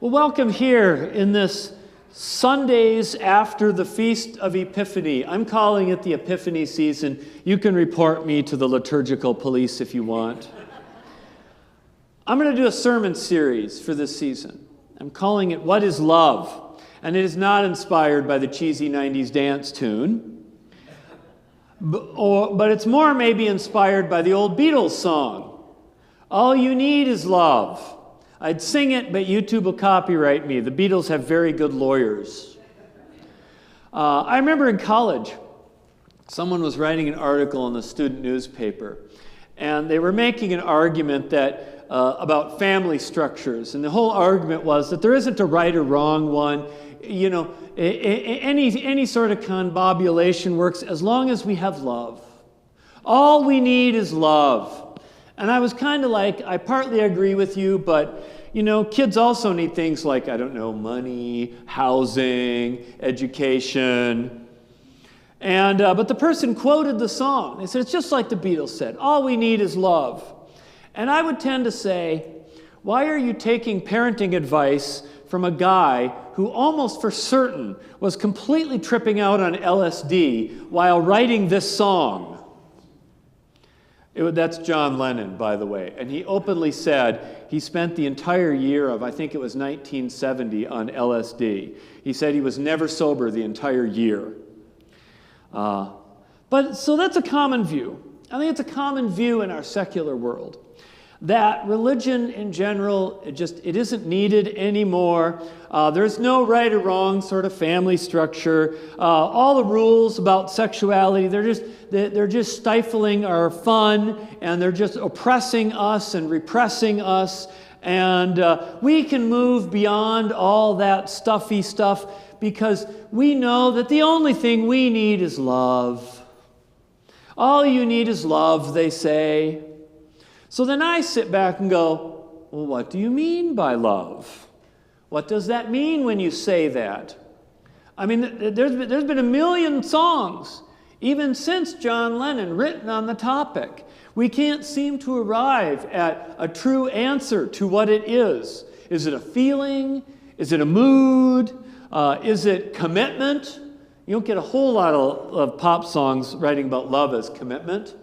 Well, welcome here in this Sundays after the Feast of Epiphany. I'm calling it the Epiphany season. You can report me to the liturgical police if you want. I'm going to do a sermon series for this season. I'm calling it What is Love? And it is not inspired by the cheesy 90s dance tune, but it's more maybe inspired by the old Beatles song, All You Need Is Love. I'd sing it, but YouTube will copyright me. The Beatles have very good lawyers. I remember in college, someone was writing an article in the student newspaper, and they were making an argument that about family structures. And the whole argument was that there isn't a right or wrong one. You know, any sort of conbobulation works as long as we have love. All we need is love. And I was kind of like, I partly agree with you, but, you know, kids also need things like, I don't know, money, housing, education. And but the person quoted the song. They said, it's just like the Beatles said, all we need is love. And I would tend to say, why are you taking parenting advice from a guy who almost for certain was completely tripping out on LSD while writing this song? That's John Lennon, by the way. And he openly said he spent the entire year of, I think it was 1970, on LSD. He said he was never sober the entire year. But so that's a common view. I think it's a common view in our secular world, that religion in general, it isn't needed anymore. There's no right or wrong sort of family structure. All the rules about sexuality, they're just stifling our fun, and they're just oppressing us and repressing us. And we can move beyond all that stuffy stuff because we know that the only thing we need is love. All you need is love, they say. So then I sit back and go, well, what do you mean by love? What does that mean when you say that? I mean, there's been a million songs, even since John Lennon, written on the topic. We can't seem to arrive at a true answer to what it is. Is it a feeling? Is it a mood? Is it commitment? You don't get a whole lot of pop songs writing about love as commitment.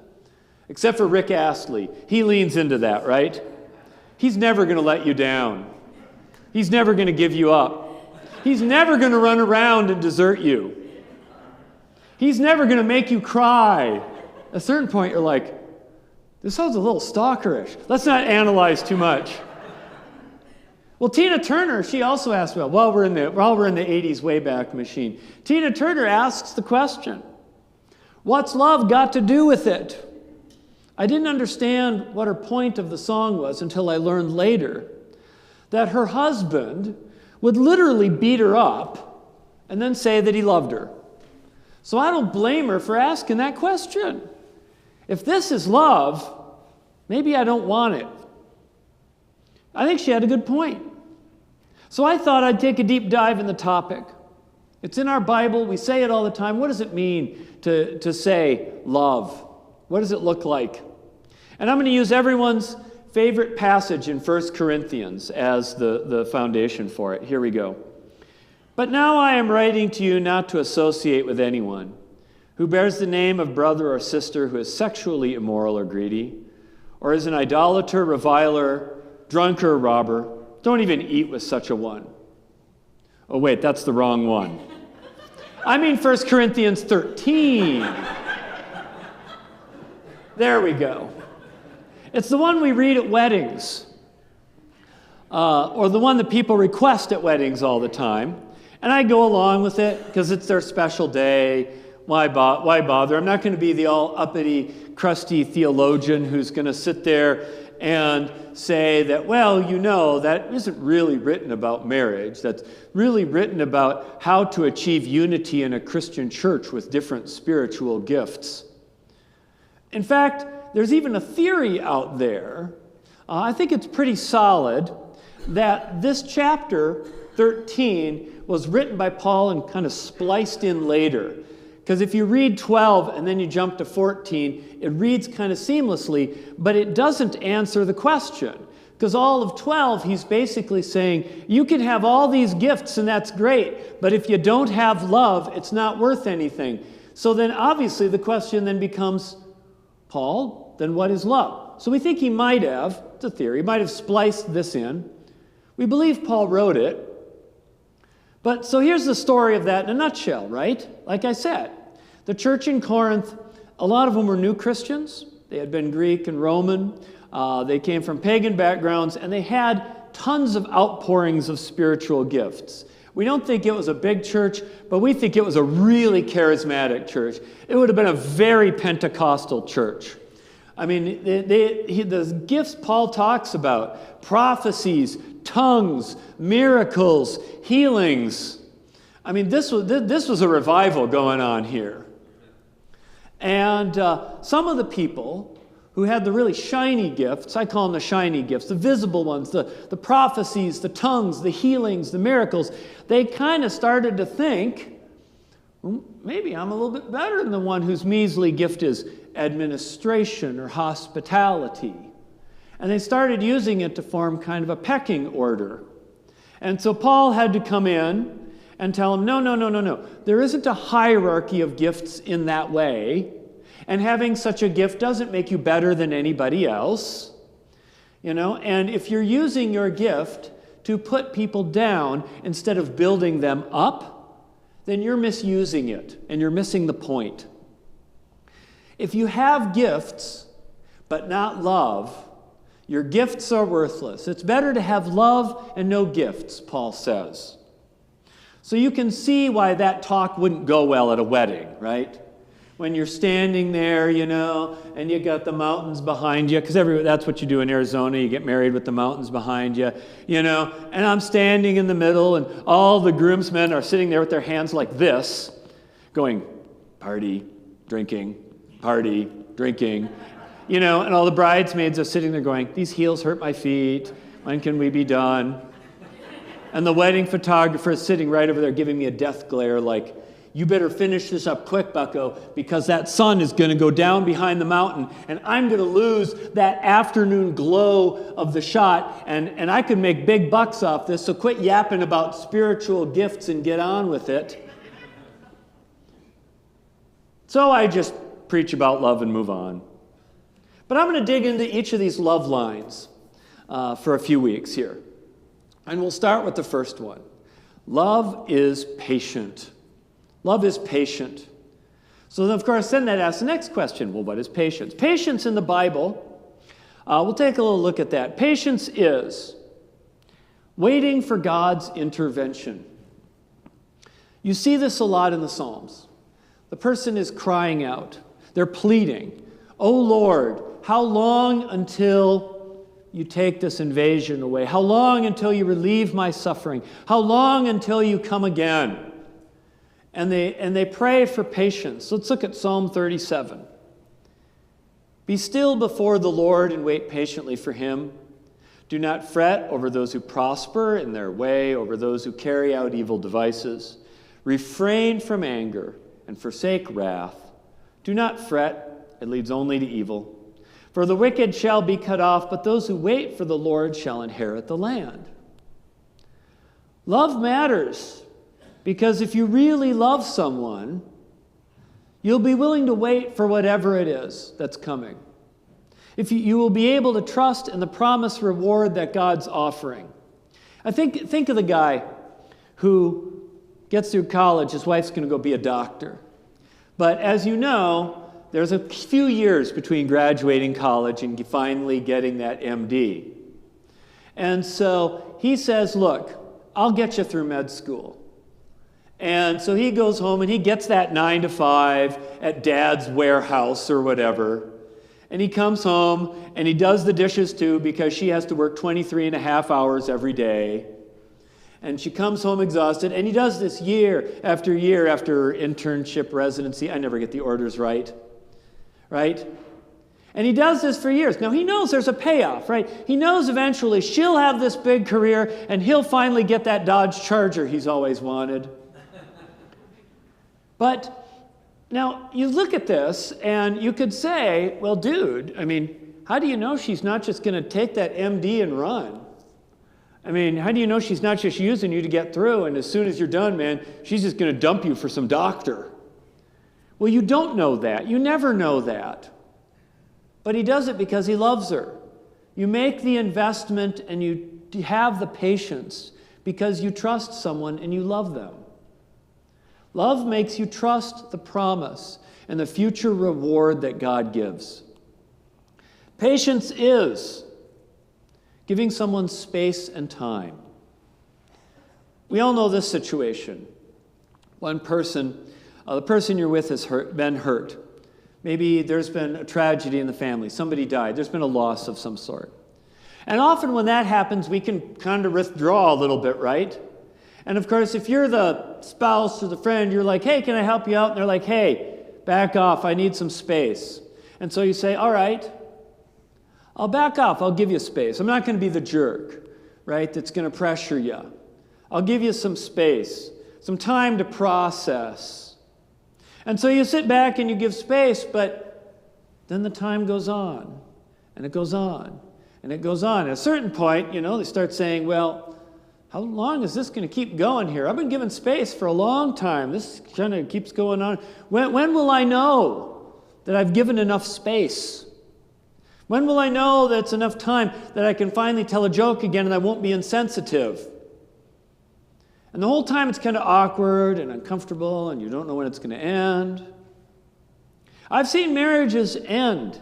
Except for Rick Astley. He leans into that, right? He's never going to let you down. He's never going to give you up. He's never going to run around and desert you. He's never going to make you cry. At a certain point, you're like, this sounds a little stalkerish. Let's not analyze too much. Well, Tina Turner, she also asked, while we're in the 80s Wayback Machine, Tina Turner asks the question, what's love got to do with it? I didn't understand what her point of the song was until I learned later that her husband would literally beat her up and then say that he loved her. So I don't blame her for asking that question. If this is love, maybe I don't want it. I think she had a good point. So I thought I'd take a deep dive in the topic. It's in our Bible. We say it all the time. What does it mean to say love? What does it look like? And I'm going to use everyone's favorite passage in 1 Corinthians as the foundation for it. Here we go. But now I am writing to you not to associate with anyone who bears the name of brother or sister who is sexually immoral or greedy, or is an idolater, reviler, drunkard, or robber. Don't even eat with such a one. Oh, wait, that's the wrong one. I mean 1 Corinthians 13. There we go. It's the one we read at weddings, or the one that people request at weddings all the time. And I go along with it because it's their special day. Why bother? I'm not going to be the all uppity, crusty theologian who's going to sit there and say that, well, you know, that isn't really written about marriage. That's really written about how to achieve unity in a Christian church with different spiritual gifts. In fact, there's even a theory out there, I think it's pretty solid, that this chapter 13 was written by Paul and kind of spliced in later. Because if you read 12 and then you jump to 14, it reads kind of seamlessly, but it doesn't answer the question. Because all of 12, he's basically saying, you can have all these gifts and that's great, but if you don't have love, it's not worth anything. So then obviously the question then becomes, Paul, then what is love? So we think he might have, it's a theory, might have spliced this in. We believe Paul wrote it. But so here's the story of that in a nutshell, right? Like I said, the church in Corinth, a lot of them were new Christians. They had been Greek and Roman. They came from pagan backgrounds, and they had tons of outpourings of spiritual gifts. We don't think it was a big church, but we think it was a really charismatic church. It would have been a very Pentecostal church. I mean, the gifts Paul talks about, prophecies, tongues, miracles, healings. I mean, this was a revival going on here. And some of the people who had the really shiny gifts, I call them the shiny gifts, the visible ones, the prophecies, the tongues, the healings, the miracles, they kind of started to think, well, maybe I'm a little bit better than the one whose measly gift is administration or hospitality. And they started using it to form kind of a pecking order. And so Paul had to come in and tell them, no. There isn't a hierarchy of gifts in that way. And having such a gift doesn't make you better than anybody else. And if you're using your gift to put people down instead of building them up, then you're misusing it and you're missing the point. If you have gifts but not love, your gifts are worthless. It's better to have love and no gifts, Paul says. So you can see why that talk wouldn't go well at a wedding, right? When you're standing there, and you got the mountains behind you, because that's what you do in Arizona, you get married with the mountains behind you, and I'm standing in the middle, and all the groomsmen are sitting there with their hands like this, going, party, drinking, and all the bridesmaids are sitting there going, these heels hurt my feet, when can we be done? And the wedding photographer is sitting right over there giving me a death glare like, you better finish this up quick, bucko, because that sun is going to go down behind the mountain, and I'm going to lose that afternoon glow of the shot, and I could make big bucks off this, so quit yapping about spiritual gifts and get on with it. So I just preach about love and move on. But I'm going to dig into each of these love lines for a few weeks here. And we'll start with the first one. Love is patient. Love is patient. So then, of course, then that asks the next question. Well, what is patience? Patience in the Bible, we'll take a little look at that. Patience is waiting for God's intervention. You see this a lot in the Psalms. The person is crying out. They're pleading, "Oh Lord, how long until you take this invasion away? How long until you relieve my suffering? How long until you come again?" And they pray for patience. Let's look at Psalm 37. Be still before the Lord and wait patiently for him. Do not fret over those who prosper in their way, over those who carry out evil devices. Refrain from anger and forsake wrath. Do not fret, it leads only to evil. For the wicked shall be cut off, but those who wait for the Lord shall inherit the land. Love matters. Because if you really love someone, you'll be willing to wait for whatever it is that's coming. If you will be able to trust in the promised reward that God's offering. I think of the guy who gets through college, his wife's going to go be a doctor. But as you know, there's a few years between graduating college and finally getting that MD. And so he says, look, I'll get you through med school. And so he goes home and he gets that 9 to 5 at dad's warehouse or whatever. And he comes home and he does the dishes too because she has to work 23 and a half hours every day. And she comes home exhausted. And he does this year after internship residency. I never get the orders right? And he does this for years. Now he knows there's a payoff, right? He knows eventually she'll have this big career and he'll finally get that Dodge Charger he's always wanted. But now you look at this and you could say, well, dude, I mean, how do you know she's not just going to take that MD and run? I mean, how do you know she's not just using you to get through, and as soon as you're done, man, she's just going to dump you for some doctor? Well, you don't know that. You never know that. But he does it because he loves her. You make the investment and you have the patience because you trust someone and you love them. Love makes you trust the promise and the future reward that God gives. Patience is giving someone space and time. We all know this situation. One person, the person you're with has been hurt. Maybe there's been a tragedy in the family. Somebody died. There's been a loss of some sort. And often when that happens, we can kind of withdraw a little bit, right? And of course, if you're the spouse or the friend, you're like, hey, can I help you out? And they're like, hey, back off. I need some space. And so you say, all right, I'll back off. I'll give you space. I'm not going to be the jerk, right, that's going to pressure you. I'll give you some space, some time to process. And so you sit back and you give space, but then the time goes on, and it goes on, and it goes on. At a certain point, they start saying, well, how long is this going to keep going here? I've been given space for a long time. This kind of keeps going on. When will I know that I've given enough space? When will I know that it's enough time that I can finally tell a joke again and I won't be insensitive? And the whole time it's kind of awkward and uncomfortable and you don't know when it's going to end. I've seen marriages end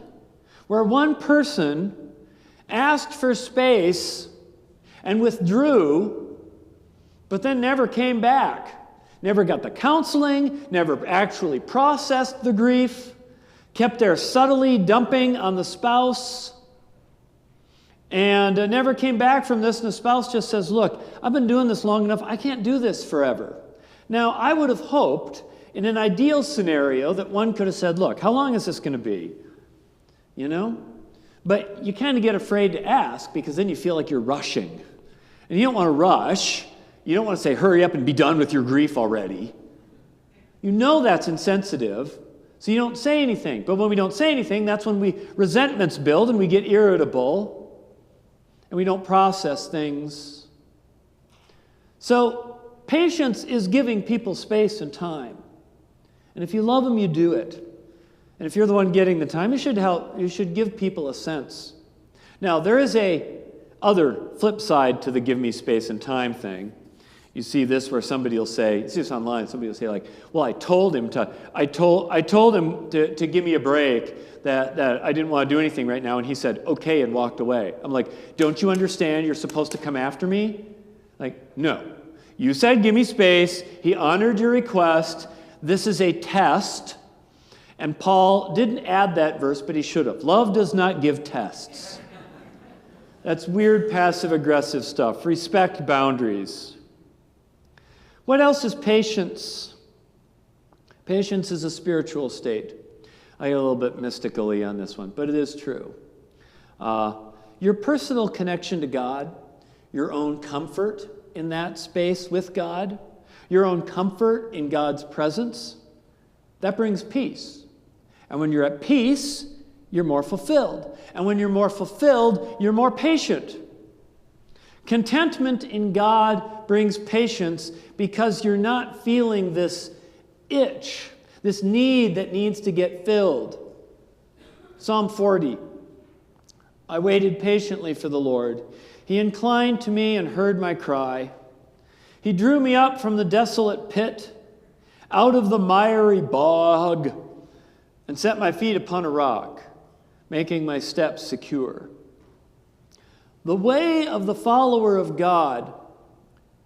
where one person asked for space and withdrew, but then never came back. Never got the counseling, never actually processed the grief, kept there subtly dumping on the spouse, and never came back from this, and the spouse just says, look, I've been doing this long enough, I can't do this forever. Now, I would have hoped, in an ideal scenario, that one could have said, look, how long is this going to be? But you kind of get afraid to ask, because then you feel like you're rushing. And you don't want to rush. You don't want to say, hurry up and be done with your grief already. You know that's insensitive, so you don't say anything. But when we don't say anything, that's when resentments build and we get irritable and we don't process things. So patience is giving people space and time. And if you love them, you do it. And if you're the one getting the time, you should give people a sense. Now, there is a other flip side to the give me space and time thing. You see this where somebody will say, you see this online, somebody will say like, well, I told him to give me a break, that I didn't want to do anything right now, and he said, okay, and walked away. I'm like, don't you understand you're supposed to come after me? Like, no. You said give me space, he honored your request, this is a test, and Paul didn't add that verse, but he should have. Love does not give tests. That's weird passive-aggressive stuff. Respect boundaries. What else is patience? Patience is a spiritual state. I get a little bit mystically on this one, but it is true. Your personal connection to God, your own comfort in that space with God, your own comfort in God's presence, that brings peace. And when you're at peace, you're more fulfilled. And when you're more fulfilled, you're more patient. Contentment in God brings patience because you're not feeling this itch, this need that needs to get filled. Psalm 40. I waited patiently for the Lord. He inclined to me and heard my cry. He drew me up from the desolate pit, out of the miry bog, and set my feet upon a rock, making my steps secure. The way of the follower of God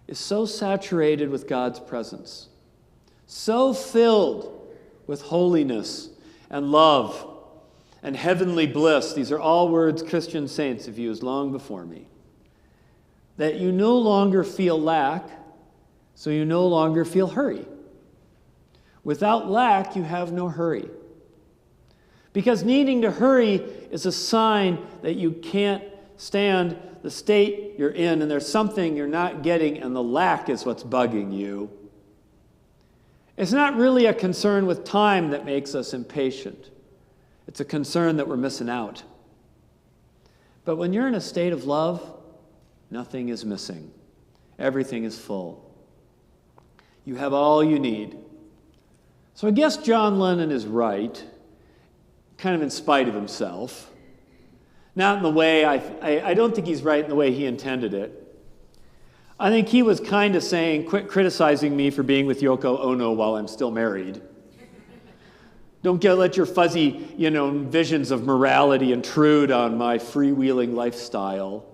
is so saturated with God's presence, so filled with holiness and love and heavenly bliss. These are all words Christian saints have used long before me. That you no longer feel lack, so you no longer feel hurry. Without lack, you have no hurry. Because needing to hurry is a sign that you can't stand the state you're in, and there's something you're not getting, and the lack is what's bugging you. It's not really a concern with time that makes us impatient. It's a concern that we're missing out. But when you're in a state of love, nothing is missing. Everything is full. You have all you need. So I guess John Lennon is right, kind of in spite of himself. Not in the way, I don't think he's right in the way he intended it. I think he was kind of saying, quit criticizing me for being with Yoko Ono while I'm still married. Don't let your fuzzy, visions of morality intrude on my freewheeling lifestyle.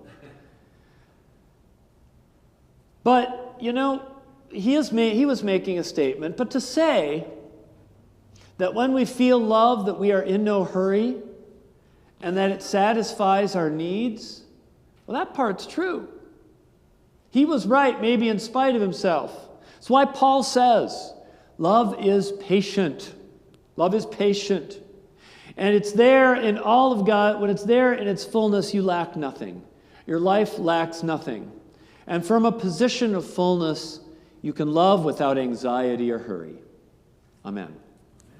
But, he was making a statement. But to say that when we feel love, that we are in no hurry, and that it satisfies our needs, well, that part's true. He was right, maybe in spite of himself. That's why Paul says, love is patient. Love is patient. And it's there in all of God. When it's there in its fullness, you lack nothing. Your life lacks nothing. And from a position of fullness, you can love without anxiety or hurry. Amen.